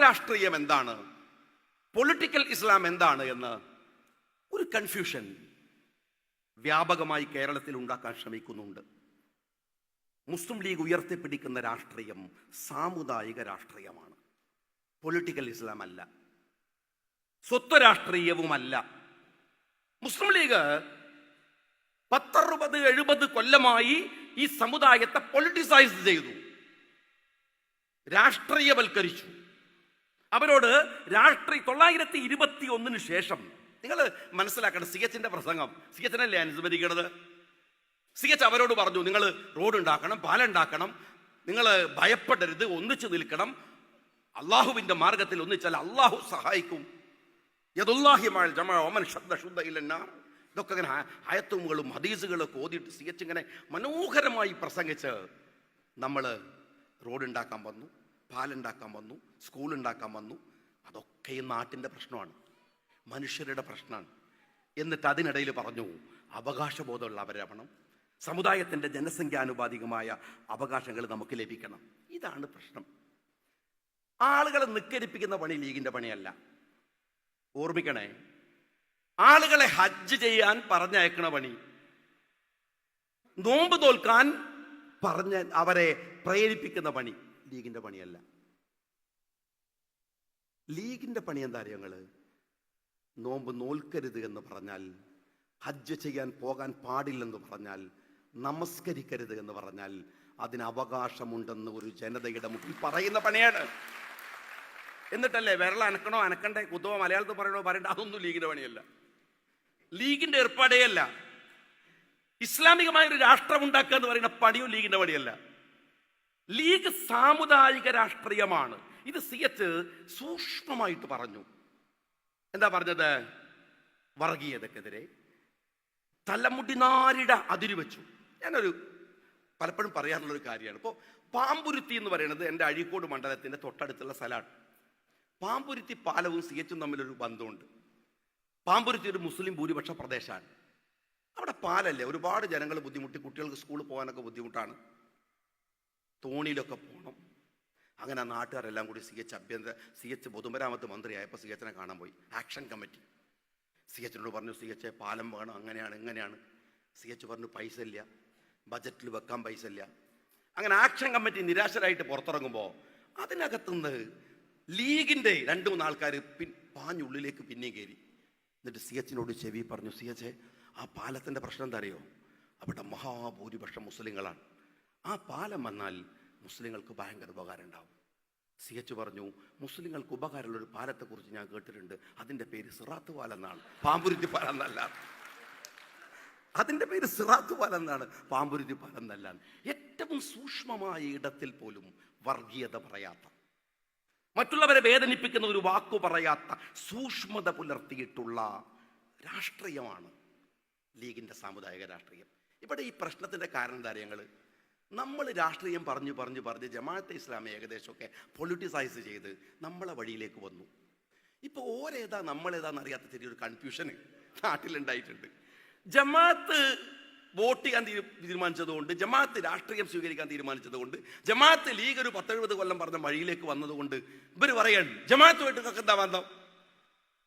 മതരാഷ്ട്രീയം എന്താണ്, പൊളിറ്റിക്കൽ ഇസ്ലാം എന്താണ് എന്ന് ഒരു കൺഫ്യൂഷൻ വ്യാപകമായി കേരളത്തിൽ ഉണ്ടാക്കാൻ ശ്രമിക്കുന്നുണ്ട്. മുസ്ലിം ലീഗ് ഉയർത്തിപ്പിടിക്കുന്ന രാഷ്ട്രീയം സാമുദായിക രാഷ്ട്രീയമാണ്, പൊളിറ്റിക്കൽ ഇസ്ലാം അല്ല, സ്വത്വ രാഷ്ട്രീയവുമല്ല. മുസ്ലിം ലീഗ് 60-70 കൊല്ലമായി ഈ സമുദായത്തെ പൊളിറ്റിസൈസ് ചെയ്തു, രാഷ്ട്രീയവൽക്കരിച്ചു. അവരോട് 921 ശേഷം നിങ്ങൾ മനസ്സിലാക്കണം, CHന്റെ പ്രസംഗം, CHനല്ലേ അനുസ്മരിക്കണത്. CH അവരോട് പറഞ്ഞു, നിങ്ങൾ റോഡ് ഉണ്ടാക്കണം, പാലം ഉണ്ടാക്കണം, നിങ്ങൾ ഭയപ്പെടരുത്, ഒന്നിച്ചു നിൽക്കണം, അള്ളാഹുവിന്റെ മാർഗത്തിൽ ഒന്നിച്ചാൽ അള്ളാഹു സഹായിക്കും. ഇതൊക്കെ ഇങ്ങനെ ഹയത്തുകളും ഹദീസുകളും ഒക്കെ ഓതിയിട്ട് CH ഇങ്ങനെ മനോഹരമായി പ്രസംഗിച്ച് നമ്മൾ റോഡ് ഉണ്ടാക്കാൻ വന്നു, പാലുണ്ടാക്കാൻ വന്നു, സ്കൂൾ ഉണ്ടാക്കാൻ വന്നു. അതൊക്കെ ഈ നാട്ടിൻ്റെ പ്രശ്നമാണ്, മനുഷ്യരുടെ പ്രശ്നമാണ്. എന്നിട്ട് അതിനിടയിൽ പറഞ്ഞു അവകാശബോധമുള്ളവരാവണം, സമുദായത്തിൻ്റെ ജനസംഖ്യാനുപാതികമായ അവകാശങ്ങൾ നമുക്ക് ലഭിക്കണം. ഇതാണ് പ്രശ്നം. ആളുകളെ നിക്കരിപ്പിക്കുന്ന പണി ലീഗിൻ്റെ പണിയല്ല, ഓർമ്മിക്കണേ. ആളുകളെ ഹജ്ജ് ചെയ്യാൻ പറഞ്ഞയക്കണ പണി, നോമ്പ് തോൽക്കാൻ പറഞ്ഞ് അവരെ പ്രേരിപ്പിക്കുന്ന പണി ലീഗിന്റെ പണിയല്ല. ലീഗിന്റെ പണി എന്താ അറിയങ്ങള്? നോമ്പ് നോൽക്കരുത് എന്ന് പറഞ്ഞാൽ, ഹജ്ജ് ചെയ്യാൻ പോകാൻ പാടില്ലെന്ന് പറഞ്ഞാൽ, നമസ്കരിക്കരുത് എന്ന് പറഞ്ഞാൽ അതിന് അവകാശമുണ്ടെന്ന് ഒരു ജനതയുടെ മുന്നിൽ പറയുന്ന പണിയാണ്. എന്നിട്ടല്ലേ വിരൽ അനക്കണോ അനക്കണ്ടേ, കുത്തുവോ മലയാളത്തിൽ പറയണോ പറയണ്ട, അതൊന്നും ലീഗിന്റെ പണിയല്ല, ലീഗിന്റെ ഏർപ്പാടേയല്ല. ഇസ്ലാമികമായ ഒരു രാഷ്ട്രം ഉണ്ടാക്കുക എന്ന് പറയുന്ന പണിയും ലീഗിന്റെ പണിയല്ല. ലീഗ് സാമുദായിക രാഷ്ട്രീയമാണ്. ഇത് CH സൂക്ഷ്മമായിട്ട് പറഞ്ഞു. എന്താ പറഞ്ഞത്? വർഗീയതക്കെതിരെ തലമുടിനാരിട അതിരുവെച്ചു. ഞാനൊരു പലപ്പോഴും പറയാറുള്ളൊരു കാര്യമാണ്. ഇപ്പോൾ പാമ്പുരുത്തി എന്ന് പറയുന്നത് എൻ്റെ അഴീക്കോട് മണ്ഡലത്തിൻ്റെ തൊട്ടടുത്തുള്ള സ്ഥലമാണ്. പാമ്പുരുത്തി പാലവും CHും തമ്മിലൊരു ബന്ധമുണ്ട്. പാമ്പുരുത്തി ഒരു മുസ്ലിം ഭൂരിപക്ഷ പ്രദേശമാണ്. അവിടെ പാലല്ലേ, ഒരുപാട് ജനങ്ങൾ ബുദ്ധിമുട്ടി, കുട്ടികൾക്ക് സ്കൂളിൽ പോകാനൊക്കെ ബുദ്ധിമുട്ടാണ്, തോണിയിലൊക്കെ പോകണം. അങ്ങനെ നാട്ടുകാരെല്ലാം കൂടി CH പൊതുമരാമത്ത് മന്ത്രിയായപ്പോൾ CHനെ കാണാൻ പോയി. ആക്ഷൻ കമ്മിറ്റി CHനോട് പറഞ്ഞു, CH പാലം വേണം, അങ്ങനെയാണ് ഇങ്ങനെയാണ്. CH പറഞ്ഞു പൈസ ഇല്ല, ബജറ്റിൽ വെക്കാൻ പൈസ ഇല്ല. അങ്ങനെ ആക്ഷൻ കമ്മിറ്റി നിരാശരായിട്ട് പുറത്തിറങ്ങുമ്പോൾ അതിനകത്തുനിന്ന് ലീഗിൻ്റെ 2-3 ആൾക്കാർ പാഞ്ഞുള്ളിലേക്ക് പിന്നെയും കയറി. എന്നിട്ട് CHനോട് ചെവി പറഞ്ഞു, CH ആ പാലത്തിൻ്റെ പ്രശ്നം എന്താ അറിയോ? അവിടെ മഹാഭൂരിപക്ഷം മുസ്ലിങ്ങളാണ്, ആ പാലം വന്നാൽ മുസ്ലിങ്ങൾക്ക് ഭയങ്കര ഉപകാരം ഉണ്ടാവും. CH പറഞ്ഞു, മുസ്ലിങ്ങൾക്ക് ഉപകാരമുള്ളൊരു പാലത്തെക്കുറിച്ച് ഞാൻ കേട്ടിട്ടുണ്ട്, അതിൻ്റെ പേര് സിറാത്ത് പാലം എന്നാണ്, പാമ്പുരുത്തി പാലം എന്നല്ല. അതിൻ്റെ പേര് സിറാത്ത് പാലം എന്നാണ്, പാമ്പുരുത്തി പാലം എന്നല്ല. ഏറ്റവും സൂക്ഷ്മമായ ഇടത്തിൽ പോലും വർഗീയത പറയാത്ത, മറ്റുള്ളവരെ വേദനിപ്പിക്കുന്ന ഒരു വാക്കു പറയാത്ത സൂക്ഷ്മത പുലർത്തിയിട്ടുള്ള രാഷ്ട്രീയമാണ് ലീഗിൻ്റെ സാമുദായിക രാഷ്ട്രീയം. ഇവിടെ ഈ പ്രശ്നത്തിൻ്റെ കാരണം എന്താ അറിയങ്ങൾ? നമ്മൾ രാഷ്ട്രീയം പറഞ്ഞ് ജമാഅത്തെ ഇസ്ലാമി ഏകദേശമൊക്കെ പൊളിറ്റിസൈസ് ചെയ്ത് നമ്മളെ വഴിയിലേക്ക് വന്നു. ഇപ്പോൾ ഓരേതാ നമ്മളേതാന്ന് അറിയാത്ത ചെറിയൊരു കൺഫ്യൂഷന് നാട്ടിലുണ്ടായിട്ടുണ്ട്. ജമാഅത്ത് വോട്ട് ചെയ്യാൻ തീരുമാനിച്ചതുകൊണ്ട്, ജമാഅത്ത് രാഷ്ട്രീയം സ്വീകരിക്കാൻ തീരുമാനിച്ചതുകൊണ്ട്, ജമാഅത്ത് ലീഗ് ഒരു 10-70 കൊല്ലം പറഞ്ഞ വഴിയിലേക്ക് വന്നതുകൊണ്ട് ഇവർ പറയാണ് ജമാഅത്തുമായിട്ട് എന്താ ബന്ധം,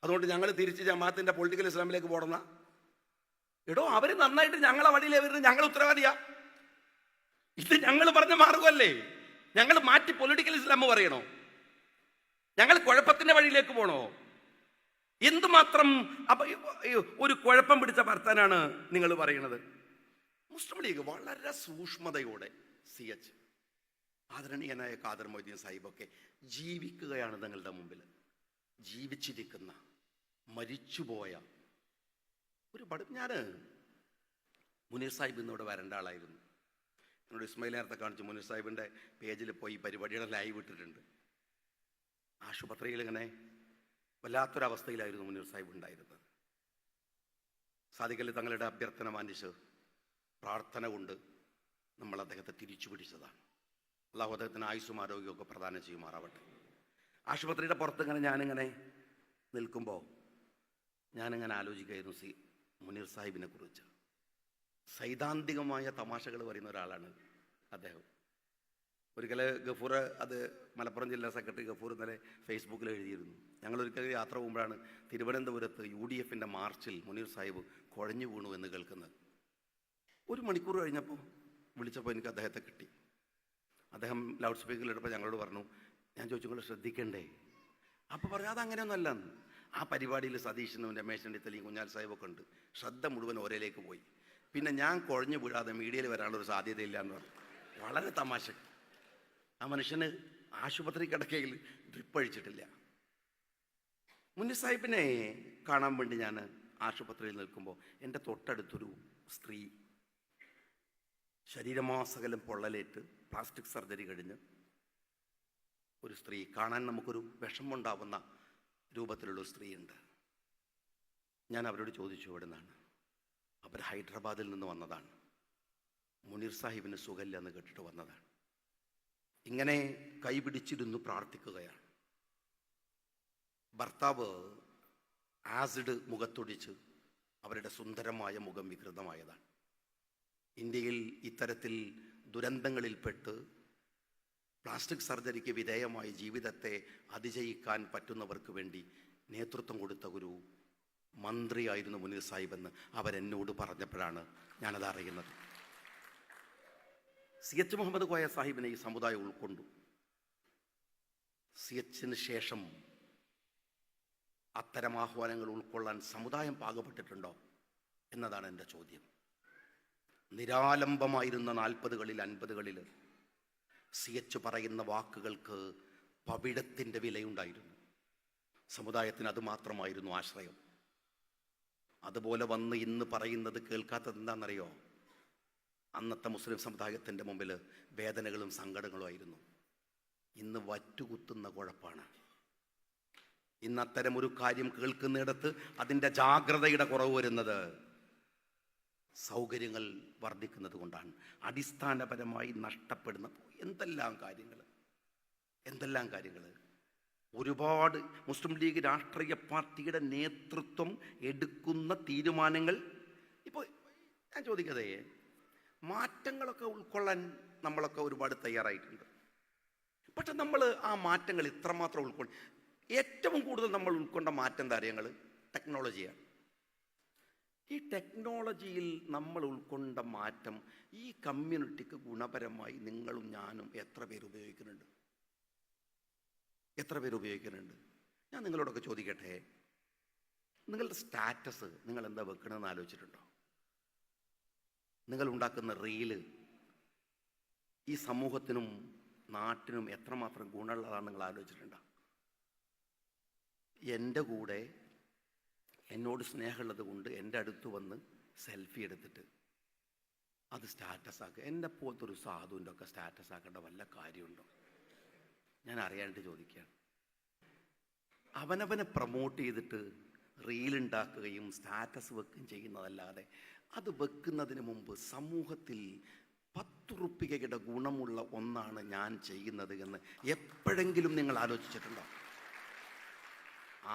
അതുകൊണ്ട് ഞങ്ങൾ തിരിച്ച് ജമാഅത്തിന്റെ പൊളിറ്റിക്കൽ ഇസ്ലാമിലേക്ക് പോടുന്ന. എടോ, അവർ നന്നായിട്ട് ഞങ്ങളെ വഴിയിലേ വരുന്നത്, ഞങ്ങൾ ഉത്തരവാദിയാ. ഇത് ഞങ്ങൾ പറഞ്ഞ മാർഗമല്ലേ? ഞങ്ങൾ മാറ്റി പൊളിറ്റിക്കൽ ഇസ്ലാം പറയണോ? ഞങ്ങൾ കുഴപ്പത്തിന്റെ വഴിയിലേക്ക് പോണോ? എന്തുമാത്രം ഒരു കുഴപ്പം പിടിച്ച വർത്താനാണ് നിങ്ങൾ പറയുന്നത്? മുസ്ലിം ലീഗ് വളരെ സൂക്ഷ്മതയോടെ, CH ആദരണീയനായ ഖാദർ മൊയ്തീൻ സാഹിബൊക്കെ ജീവിക്കുകയാണ് നിങ്ങളുടെ മുമ്പിൽ. ജീവിച്ചിരിക്കുന്ന, മരിച്ചുപോയ ഞാൻ മുനീർ സാഹിബ് ഇന്നിവിടെ വരേണ്ട ആളായിരുന്നു. എന്നോട് ഇസ്മായിൽ നേരത്തെ കാണിച്ചു, മുനീർ സാഹിബിൻ്റെ പേജിൽ പോയി പരിപാടിയുടെ ലൈവ് ഇട്ടിട്ടുണ്ട്. ആശുപത്രിയിൽ ഇങ്ങനെ വല്ലാത്തൊരവസ്ഥയിലായിരുന്നു മുനീർ സാഹിബ് ഉണ്ടായിരുന്നത്. സാദിഖലി തങ്ങളുടെ അഭ്യർത്ഥന മാനിച്ച് പ്രാർത്ഥന കൊണ്ട് നമ്മൾ അദ്ദേഹത്തെ തിരിച്ചു പിടിച്ചതാണ്. അള്ളാഹു അദ്ദേഹത്തിന് ആയുസ്സും ആരോഗ്യമൊക്കെ പ്രദാനം ചെയ്യുമാറാവട്ടെ. ആശുപത്രിയുടെ പുറത്ത് ഇങ്ങനെ ഞാനിങ്ങനെ നിൽക്കുമ്പോൾ ഞാനിങ്ങനെ ആലോചിക്കുകയായിരുന്നു മുനീർ സാഹിബിനെ കുറിച്ച്. സൈദ്ധാന്തികമായ തമാശകൾ പറയുന്ന ഒരാളാണ് അദ്ദേഹം. ഒരിക്കൽ ഗഫൂർ, അത് മലപ്പുറം ജില്ലാ സെക്രട്ടറി ഗഫൂർ ഇന്നലെ ഫേസ്ബുക്കിൽ എഴുതിയിരുന്നു. ഞങ്ങളൊരിക്കൽ യാത്ര പോകുമ്പോഴാണ് തിരുവനന്തപുരത്ത് UDF മാർച്ചിൽ മുനീർ സാഹിബ് കുഴഞ്ഞു വീണു എന്ന് കേൾക്കുന്നത്. 1 മണിക്കൂർ കഴിഞ്ഞപ്പോൾ വിളിച്ചപ്പോൾ എനിക്ക് അദ്ദേഹത്തെ കിട്ടി. അദ്ദേഹം ലൗഡ് സ്പീക്കറിലിട്ടപ്പോൾ ഞങ്ങളോട് പറഞ്ഞു, ഞാൻ ചോദിച്ചു നിങ്ങൾ ശ്രദ്ധിക്കണ്ടേ? അപ്പോൾ പറഞ്ഞു അതങ്ങനെയൊന്നുമല്ല. ആ പരിപാടിയിൽ സതീശനും രമേശ് ചെന്നിത്തലയും കുഞ്ഞാൽ സാഹിബൊക്കെ ഉണ്ട്. ശ്രദ്ധ മുഴുവൻ ഓരേലേക്ക് പോയി. പിന്നെ ഞാൻ കുഴഞ്ഞു വീഴാതെ മീഡിയയിൽ വരാനുള്ളൊരു സാധ്യതയില്ല എന്ന് പറഞ്ഞു. വളരെ തമാശ. ആ മനുഷ്യന് ആശുപത്രി കിടക്കയിൽ ഡ്രിപ്പ് അഴിച്ചിട്ടില്ല. മുനീർ സാഹിബിനെ കാണാൻ വേണ്ടി ഞാൻ ആശുപത്രിയിൽ നിൽക്കുമ്പോൾ എൻ്റെ തൊട്ടടുത്തൊരു സ്ത്രീ ശരീരമാസകലം പൊള്ളലേറ്റ് പ്ലാസ്റ്റിക് സർജറി കഴിഞ്ഞ് ഒരു സ്ത്രീ, കാണാൻ നമുക്കൊരു വിഷമമുണ്ടാവുന്ന രൂപത്തിലുള്ളൊരു സ്ത്രീയുണ്ട്. ഞാൻ അവരോട് ചോദിച്ചു എവിടെ നിന്നാണ്. അവർ ഹൈദരാബാദിൽ നിന്ന് വന്നതാണ്. മുനീർ സാഹിബിന് സുഖമില്ല എന്ന് കേട്ടിട്ട് വന്നതാണ്. ഇങ്ങനെ കൈപിടിച്ചിരുന്നു പ്രാർത്ഥിക്കുകയാണ്. ഭർത്താവ് ആസിഡ് മുഖത്തൊടിച്ച് അവരുടെ സുന്ദരമായ മുഖം വികൃതമായതാണ്. ഇന്ത്യയിൽ ഇത്തരത്തിൽ ദുരന്തങ്ങളിൽപ്പെട്ട് പ്ലാസ്റ്റിക് സർജറിക്ക് വിധേയമായി ജീവിതത്തെ അതിജയിക്കാൻ പറ്റുന്നവർക്ക് വേണ്ടി നേതൃത്വം കൊടുത്ത ഒരു മന്ത്രിയായിരുന്നു മുനീർ സാഹിബ് എന്ന് അവരെന്നോട് പറഞ്ഞപ്പോഴാണ് ഞാനത് അറിയുന്നത്. CH മുഹമ്മദ് കോയ സാഹിബിനെ ഈ സമുദായം ഉൾക്കൊണ്ടു. CHന് ശേഷം അത്തരം ആഹ്വാനങ്ങൾ ഉൾക്കൊള്ളാൻ സമുദായം പാകപ്പെട്ടിട്ടുണ്ടോ എന്നതാണ് എൻ്റെ ചോദ്യം. നിരാലംബമായിരുന്ന 40കളിൽ 50കളിൽ CH പറയുന്ന വാക്കുകൾക്ക് പവിഴത്തിൻ്റെ വിലയുണ്ടായിരുന്നു. സമുദായത്തിന് അതുമാത്രമായിരുന്നു ആശ്രയം. അതുപോലെ വന്ന് ഇന്ന് പറയുന്നത് കേൾക്കാത്തത് എന്താണെന്നറിയോ? അന്നത്തെ മുസ്ലിം സമുദായത്തിൻ്റെ മുമ്പിൽ വേദനകളും സങ്കടങ്ങളും ആയിരുന്നു. ഇന്ന് വറ്റുകുത്തുന്ന കുഴപ്പാണ്. ഇന്ന് അത്തരമൊരു കാര്യം കേൾക്കുന്നിടത്ത് അതിൻ്റെ ജാഗ്രതയുടെ കുറവ് വരുന്നത് സൗകര്യങ്ങൾ വർദ്ധിക്കുന്നത് കൊണ്ടാണ്. അടിസ്ഥാനപരമായി നഷ്ടപ്പെടുന്ന എന്തെല്ലാം കാര്യങ്ങൾ ഒരുപാട് മുസ്ലിം ലീഗ് രാഷ്ട്രീയ പാർട്ടിയുടെ നേതൃത്വം എടുക്കുന്ന തീരുമാനങ്ങൾ. ഇപ്പോൾ ഞാൻ ചോദിക്കതേ, മാറ്റങ്ങളൊക്കെ ഉൾക്കൊള്ളാൻ നമ്മളൊക്കെ ഒരുപാട് തയ്യാറായിട്ടുണ്ട്. പക്ഷെ നമ്മൾ ആ മാറ്റങ്ങൾ ഇത്രമാത്രം ഏറ്റവും കൂടുതൽ നമ്മൾ ഉൾക്കൊണ്ട മാറ്റം കാര്യങ്ങൾ ടെക്നോളജിയാണ്. ഈ ടെക്നോളജിയിൽ നമ്മൾ ഉൾക്കൊണ്ട മാറ്റം ഈ കമ്മ്യൂണിറ്റിക്ക് ഗുണപരമായി നിങ്ങളും ഞാനും എത്ര പേര് ഉപയോഗിക്കുന്നുണ്ട്? ഞാൻ നിങ്ങളോടൊക്കെ ചോദിക്കട്ടെ, നിങ്ങളുടെ സ്റ്റാറ്റസ് നിങ്ങൾ എന്താ വെക്കണമെന്ന് ആലോചിച്ചിട്ടുണ്ടോ? നിങ്ങൾ ഉണ്ടാക്കുന്ന റീല് ഈ സമൂഹത്തിനും നാട്ടിനും എത്രമാത്രം ഗുണമുള്ളതാണ് നിങ്ങൾ ആലോചിച്ചിട്ടുണ്ടോ? എൻ്റെ കൂടെ എന്നോട് സ്നേഹമുള്ളത് കൊണ്ട് എൻ്റെ അടുത്ത് വന്ന് സെൽഫി എടുത്തിട്ട് അത് സ്റ്റാറ്റസ് ആക്കുക. എന്നെ പോലത്തെ ഒരു സാധുവിൻ്റെ ഒക്കെ സ്റ്റാറ്റസ് ആക്കേണ്ട വല്ല കാര്യമുണ്ടോ? ഞാൻ അറിയാനായിട്ട് ചോദിക്കുകയാണ്. അവനവനെ പ്രൊമോട്ട് ചെയ്തിട്ട് റീലുണ്ടാക്കുകയും സ്റ്റാറ്റസ് വെക്കുകയും ചെയ്യുന്നതല്ലാതെ അത് വെക്കുന്നതിന് മുമ്പ് സമൂഹത്തിൽ 10 റുപ്പികയുടെ ഗുണമുള്ള ഒന്നാണ് ഞാൻ ചെയ്യുന്നത് എന്ന് എപ്പോഴെങ്കിലും നിങ്ങൾ ആലോചിച്ചിട്ടുണ്ടോ?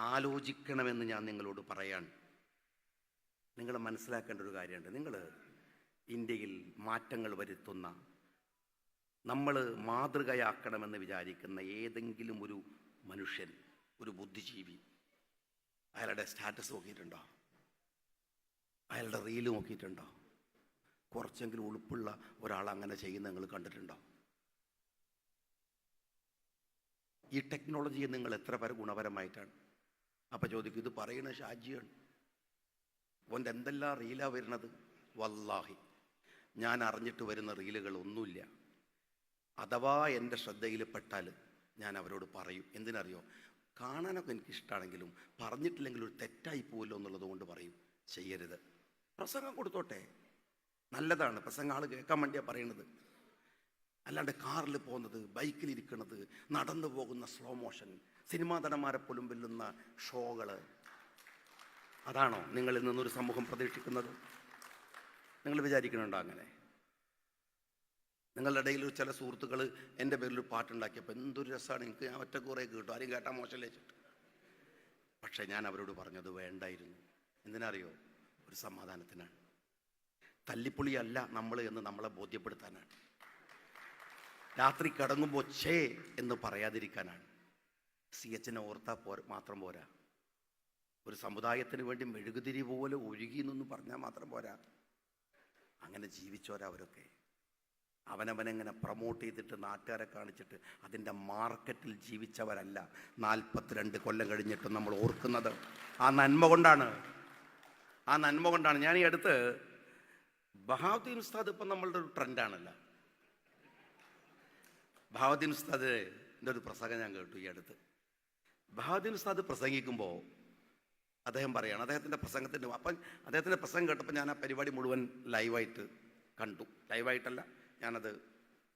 ആലോചിക്കണമെന്ന് ഞാൻ നിങ്ങളോട് പറയാൻ. നിങ്ങൾ മനസ്സിലാക്കേണ്ട ഒരു കാര്യമുണ്ട്. നിങ്ങൾ ഇന്ത്യയിൽ മാറ്റങ്ങൾ വരുത്തുന്ന, നമ്മൾ മാതൃകയാക്കണമെന്ന് വിചാരിക്കുന്ന ഏതെങ്കിലും ഒരു മനുഷ്യൻ, ഒരു ബുദ്ധിജീവി, അയാളുടെ സ്റ്റാറ്റസ് നോക്കിയിട്ടുണ്ടോ? അയാളുടെ റീല് നോക്കിയിട്ടുണ്ടോ? കുറച്ചെങ്കിലും ഉളുപ്പുള്ള ഒരാൾ അങ്ങനെ ചെയ്യുന്ന നിങ്ങൾ കണ്ടിട്ടുണ്ടോ? ഈ ടെക്നോളജിയെ നിങ്ങൾ എത്ര പേർ ഗുണപരമായിട്ടാണ്? അപ്പം ചോദിക്കും, ഇത് പറയുന്ന ഷാജിയാണ്, ഓൻ്റെ എന്തെല്ലാം റീലാണ് വരുന്നത്? വല്ലാഹി ഞാൻ അറിഞ്ഞിട്ട് വരുന്ന റീലുകൾ ഒന്നുമില്ല. അഥവാ എൻ്റെ ശ്രദ്ധയിൽപ്പെട്ടാൽ ഞാൻ അവരോട് പറയും. എന്തിനറിയോ? കാണാനൊക്കെ എനിക്കിഷ്ടമാണെങ്കിലും പറഞ്ഞിട്ടില്ലെങ്കിൽ ഒരു തെറ്റായി പോവല്ലോ എന്നുള്ളത് കൊണ്ട് പറയും, ചെയ്യരുത്. പ്രസംഗം കൊടുത്തോട്ടെ, നല്ലതാണ്, പ്രസംഗം ആൾ കേൾക്കാൻ വേണ്ടിയാണ് പറയണത്. അല്ലാണ്ട് കാറിൽ പോകുന്നത്, ബൈക്കിലിരിക്കുന്നത്, നടന്നു പോകുന്ന സ്ലോ മോഷൻ, സിനിമാ നടന്മാരെ പോലും വെല്ലുന്ന ഷോകൾ, അതാണോ നിങ്ങളിൽ നിന്നൊരു സമൂഹം പ്രതീക്ഷിക്കുന്നത്? നിങ്ങൾ വിചാരിക്കുന്നുണ്ടോ അങ്ങനെ? നിങ്ങളുടെ ഇടയിൽ ചില സുഹൃത്തുക്കൾ എൻ്റെ പേരിൽ പാട്ടുണ്ടാക്കിയപ്പോൾ എന്തൊരു രസമാണ്, എനിക്ക് ഞാൻ ഒറ്റ കുറേ കേട്ടു, ആരും കേട്ടാൽ മോശം വെച്ചിട്ട്. പക്ഷേ ഞാൻ അവരോട് പറഞ്ഞത് വേണ്ടായിരുന്നു. എന്തിനറിയോ? ഒരു സമാധാനത്തിനാണ്. തല്ലിപ്പൊളിയല്ല നമ്മൾ എന്ന് നമ്മളെ ബോധ്യപ്പെടുത്താനാണ്. രാത്രി കിടങ്ങുമ്പോൾ ഛേ എന്ന് പറയാതിരിക്കാനാണ്. CH ഓർത്താൽ മാത്രം പോരാ. ഒരു സമുദായത്തിന് വേണ്ടി മെഴുകുതിരി പോലെ ഒഴുകി എന്നൊന്നും പറഞ്ഞാൽ മാത്രം പോരാ. അങ്ങനെ ജീവിച്ചവരവരൊക്കെ അവനവനെങ്ങനെ പ്രൊമോട്ട് ചെയ്തിട്ട് നാട്ടുകാരെ കാണിച്ചിട്ട് അതിൻ്റെ മാർക്കറ്റിൽ ജീവിച്ചവരല്ല 42 കൊല്ലം കഴിഞ്ഞിട്ടും നമ്മൾ ഓർക്കുന്നത്. ആ നന്മ കൊണ്ടാണ്. ഞാൻ ഈ അടുത്ത് ബഹാവുദ്ദീൻ ഉസ്താദ് ഇപ്പം നമ്മളുടെ ഒരു ട്രെൻഡാണല്ലോ. ബഹാവുദ്ദീൻ ഉസ്താദിൻ്റെ ഒരു പ്രസംഗം ഞാൻ കേട്ടു ഈ അടുത്ത്. ബഹാവുദ്ദീൻ ഉസ്താദ് പ്രസംഗിക്കുമ്പോൾ അദ്ദേഹം പറയുകയാണ്, അപ്പം അദ്ദേഹത്തിൻ്റെ പ്രസംഗം കേട്ടപ്പോൾ ഞാൻ ആ പരിപാടി മുഴുവൻ ലൈവായിട്ട് കണ്ടു. ലൈവായിട്ടല്ല, ഞാനത്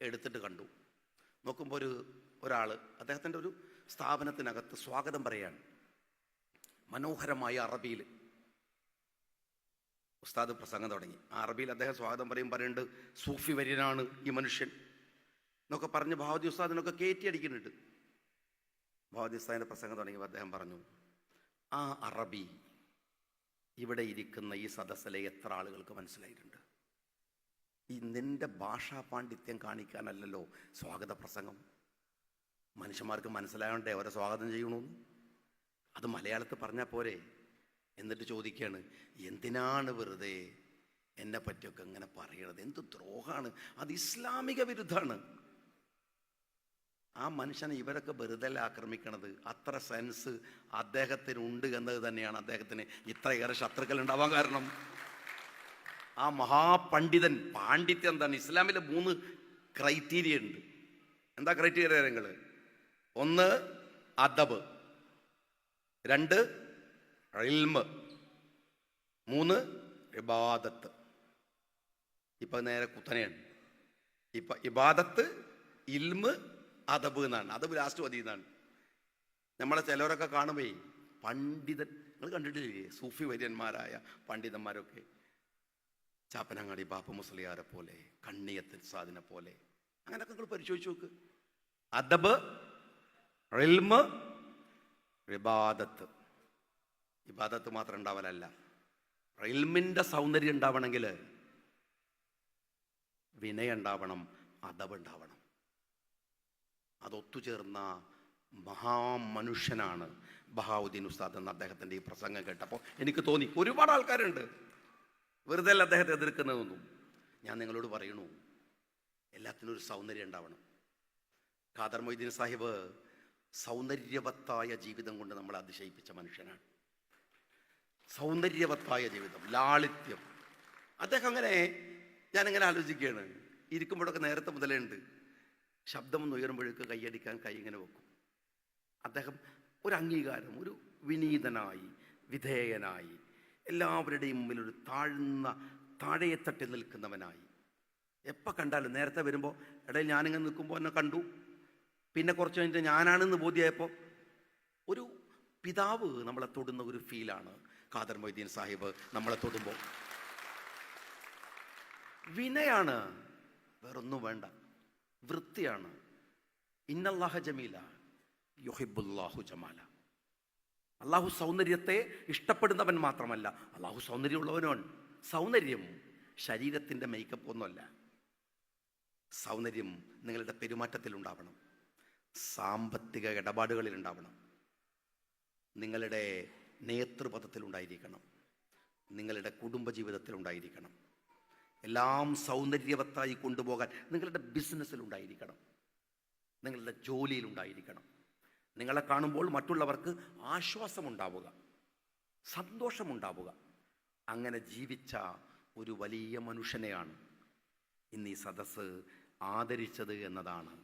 എടുത്തിട്ട് കണ്ടു. നോക്കുമ്പോൾ ഒരാൾ അദ്ദേഹത്തിൻ്റെ ഒരു സ്ഥാപനത്തിനകത്ത് സ്വാഗതം പറയുകയാണ്. മനോഹരമായ അറബിയിൽ ഉസ്താദ് പ്രസംഗം തുടങ്ങി. ആ അറബിയിൽ അദ്ദേഹം സ്വാഗതം പറയുന്നുണ്ട്, സൂഫി വര്യനാണ് ഈ മനുഷ്യൻ എന്നൊക്കെ പറഞ്ഞ് ബഹാവുദ്ദീൻ ഉസ്താദിനൊക്കെ കയറ്റി അടിക്കുന്നുണ്ട്. ബഹാവുദ്ദീൻ ഉസ്താദിൻ്റെ പ്രസംഗം തുടങ്ങിയപ്പോൾ അദ്ദേഹം പറഞ്ഞു, ആ അറബി ഇവിടെ ഇരിക്കുന്ന ഈ സദസ്സിലെ എത്ര ആളുകൾക്ക് മനസ്സിലായിട്ടുണ്ട്? ഈ നിന്റെ ഭാഷാ പാണ്ഡിത്യം കാണിക്കാനല്ലല്ലോ സ്വാഗത പ്രസംഗം. മനുഷ്യന്മാർക്ക് മനസ്സിലായോണ്ടേ അവരെ സ്വാഗതം ചെയ്യണമെന്ന്. അത് മലയാളത്തിൽ പറഞ്ഞാൽ പോരെ? എന്നിട്ട് ചോദിക്കുകയാണ്, എന്തിനാണ് വെറുതെ എന്നെ പറ്റിയൊക്കെ ഇങ്ങനെ പറയണത്? എന്ത് ദ്രോഹമാണ് അത്! ഇസ്ലാമിക വിരുദ്ധാണ്. ആ മനുഷ്യനെ ഇവരൊക്കെ വെറുതെ ആക്രമിക്കണത്. അത്ര സെൻസ് അദ്ദേഹത്തിനുണ്ട് എന്നത് തന്നെയാണ് അദ്ദേഹത്തിന് ഇത്രയേറെ ശത്രുക്കൾ ഉണ്ടാവാൻ കാരണം. ആ മഹാപണ്ഡിതൻ, പാണ്ഡിത്യം എന്താണ്? ഇസ്ലാമിലെ 3 ക്രൈറ്റീരിയ ഉണ്ട്. എന്താ ക്രൈറ്റീരിയ? 1 അദബ്, 2 ഇൽമ്, 3 ഇബാദത്ത്. ഇപ്പൊ നേരെ കുത്തനെയാണ്. ഇപ്പൊ ഇബാദത്ത്, ഇൽമ്, അദബ് എന്നാണ്. അദബ് ലാസ്റ്റ് മതി എന്നാണ്. നമ്മളെ ചിലവരൊക്കെ കാണുമ്പേ പണ്ഡിതൻ, നിങ്ങൾ കണ്ടിട്ടില്ലേ സൂഫി വര്യന്മാരായ പണ്ഡിതന്മാരൊക്കെ? ചാപ്പനങ്ങാടി ബാപ്പ മുസ്ലിയാരെ പോലെ, കണ്ണിയത്തിൽ സാദിനെ പോലെ, അങ്ങനെയൊക്കെ നിങ്ങൾ പരിശോധിച്ച് നോക്ക്. അദബ്, ഇൽമ്, ഇബാദത്ത്. ഇബാദത്ത് മാത്രം ഉണ്ടാവലല്ല, ഇൽമിൻ്റെ സൗന്ദര്യം ഉണ്ടാവണമെങ്കിൽ വിനയം ഉണ്ടാവണം, അദബ് ഉണ്ടാവണം. അതൊത്തുചേർന്ന മഹാമനുഷ്യനാണ് ബഹാവുദ്ദീൻ ഉസ്താദ് എന്ന് അദ്ദേഹത്തിൻ്റെ ഈ പ്രസംഗം കേട്ടപ്പോൾ എനിക്ക് തോന്നി. ഒരുപാട് ആൾക്കാരുണ്ട് വെറുതെ അല്ല അദ്ദേഹത്തെ എതിർക്കുന്നതൊന്നും. ഞാൻ നിങ്ങളോട് പറയണു, എല്ലാത്തിനും ഒരു സൗന്ദര്യം ഉണ്ടാവണം. ഖാദർ മൊയ്തീൻ സാഹിബ് സൗന്ദര്യവത്തായ ജീവിതം കൊണ്ട് നമ്മളെ അതിശയിപ്പിച്ച മനുഷ്യനാണ്. സൗന്ദര്യവത്തായ ജീവിതം, ലാളിത്യം. അദ്ദേഹം അങ്ങനെ, ഞാനിങ്ങനെ ആലോചിക്കുകയാണ്, ഇരിക്കുമ്പോഴൊക്കെ നേരത്തെ മുതലേ ഉണ്ട്, ശബ്ദമൊന്ന് ഉയരുമ്പോഴേക്ക് കൈയടിക്കാൻ കൈ ഇങ്ങനെ വെക്കും. അദ്ദേഹം ഒരു അംഗീകാരം, ഒരു വിനീതനായി, വിധേയനായി, എല്ലാവരുടെയും മുമ്പിൽ ഒരു താഴെത്തട്ടിൽ നിൽക്കുന്നവനായി. എപ്പോൾ കണ്ടാലും നേരത്തെ വരുമ്പോൾ ഇടയിൽ ഞാനിങ്ങനെ നിൽക്കുമ്പോൾ എന്നെ കണ്ടു, പിന്നെ കുറച്ച് കഴിഞ്ഞിട്ട് ഞാനാണെന്ന് ബോധ്യമായപ്പോൾ ഒരു പിതാവ് നമ്മളെ തൊടുന്ന ഒരു ഫീലാണ് ഖാദർ മൊയ്തീൻ സാഹിബ് നമ്മളെ തൊടുമ്പോൾ. വിനയാണ്, വേറൊന്നും വേണ്ട. വൃത്തിയാണ്. ഇന്നല്ലാഹ ജമീല യുഹിബ്ബുല്ലാഹു ജമാല. അള്ളാഹു സൗന്ദര്യത്തെ ഇഷ്ടപ്പെടുന്നവൻ മാത്രമല്ല, അള്ളാഹു സൗന്ദര്യമുള്ളവനാണ്. സൗന്ദര്യം ശരീരത്തിൻ്റെ മേക്കപ്പ് ഒന്നുമല്ല. സൗന്ദര്യം നിങ്ങളുടെ പെരുമാറ്റത്തിലുണ്ടാവണം, സാമ്പത്തിക ഇടപാടുകളിലുണ്ടാവണം, നിങ്ങളുടെ നേതൃപഥത്തിലുണ്ടായിരിക്കണം, നിങ്ങളുടെ കുടുംബജീവിതത്തിലുണ്ടായിരിക്കണം. എല്ലാം സൗന്ദര്യവത്തായി കൊണ്ടുപോകാൻ നിങ്ങളുടെ ബിസിനസ്സിലുണ്ടായിരിക്കണം, നിങ്ങളുടെ ജോലിയിലുണ്ടായിരിക്കണം. നിങ്ങളെ കാണുമ്പോൾ മറ്റുള്ളവർക്ക് ആശ്വാസമുണ്ടാവുക, സന്തോഷമുണ്ടാവുക. അങ്ങനെ ജീവിച്ച ഒരു വലിയ മനുഷ്യനെയാണ് ഇന്ന് ഈ സദസ്സ് ആദരിച്ചത് എന്നതാണ്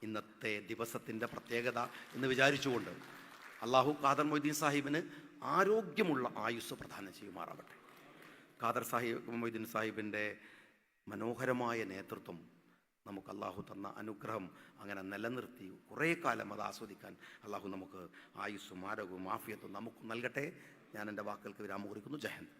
ഇന്നത്തെ ദിവസത്തിൻ്റെ പ്രത്യേകത എന്ന് വിചാരിച്ചുകൊണ്ട് അള്ളാഹു ഖാദർ മൊയ്തീൻ സാഹിബിന് ആരോഗ്യമുള്ള ആയുസ് പ്രദാനം ചെയ്യുമാറാവട്ടെ. ഖാദർ മൊയ്തീൻ സാഹിബിൻ്റെ മനോഹരമായ നേതൃത്വം നമുക്ക് അള്ളാഹു തന്ന അനുഗ്രഹം അങ്ങനെ നിലനിർത്തി കുറേ കാലം അത് ആസ്വദിക്കാൻ അള്ളാഹു നമുക്ക് ആയുസ്സും ആരോഗ്യവും ആഫിയത്തും നമുക്ക് നൽകട്ടെ. ഞാൻ എൻ്റെ വാക്കുകൾക്ക് വിരാമം കുറിക്കുന്നു. ജയ് ഹിന്ദ്.